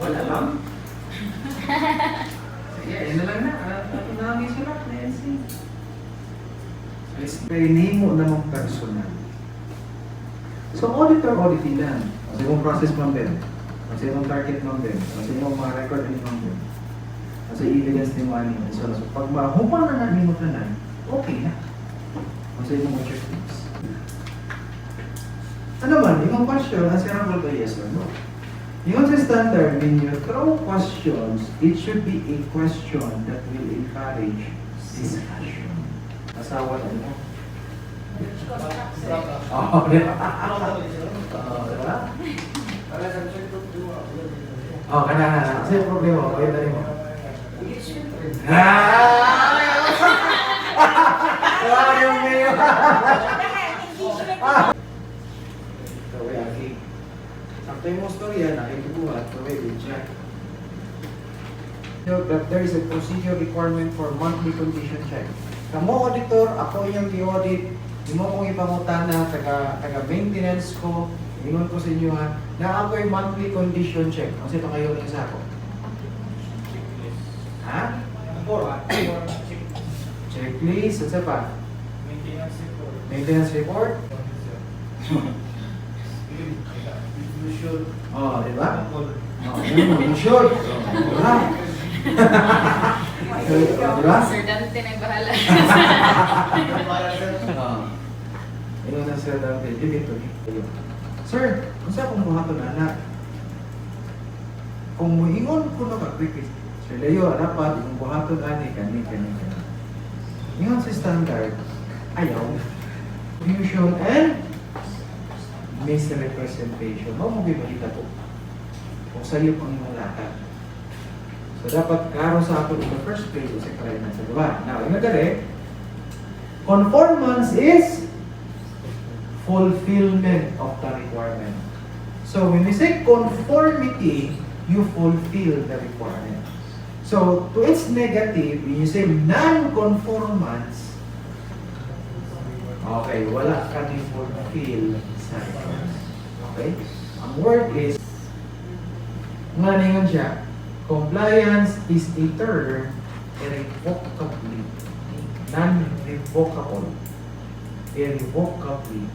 Wala lang. Sige, ayun na lang na. Ako na ang isulat na yan si. Training mo namang personal. So, auditor, auditing lang. Kasi yung process number, kasi yung target number, kasi yung mga record ni number, kasi evidence ni money, and so on. So, pag mahumang na namin mo tanan, okay na. Kasi yung mga checklists. Ano man, yung question, answerable by yes or no. Yung sa standard, when you throw questions, it should be a question that will encourage discussion. Asawa na mo. Oo, di ba? Oo, di ba? Oo, kana. Kasi yung problema, pwede na rin mo. Wala yung mayo. Kaway, Aki. Sakto yung storya, nakikubuhat, kaway, good job. That there is a procedure requirement for monthly condition check. Kamo auditor, ako yung i-audit. Hindi mo kong ipangutana, taga-maintenance ko, ingon ko sa inyo ha, na ako yung monthly condition check. Kasi ito kayo rin sa ako. Ha? Checklist, at sa pa? Maintenance report. Oh, di ba? Oh, you should. Wala. Diba? Sir Dante na yung bahala. Ino na Sir Dante, dito. Sir, kung saan kung buhaton na anak? Kung muingon ko na mag-request, Sir Leo, dapat yung buhaton ani, kani. Ingon sa standard, ayaw. Confusion and misrepresentation. Mo mo bibalik po. Kung sa'yo pang imalakad. So, dapat karo sa ako in the first place o secretary na sa diba? Now, yung nagkari, conformance is fulfillment of the requirement. So, when we say conformity, you fulfill the requirement. So, to its negative, when you say non-conformance, okay, wala ka ni fulfill sa requirement. Okay? Ang word is, nganingan siya, compliance is a term irrevocably, non-revocable, irrevocably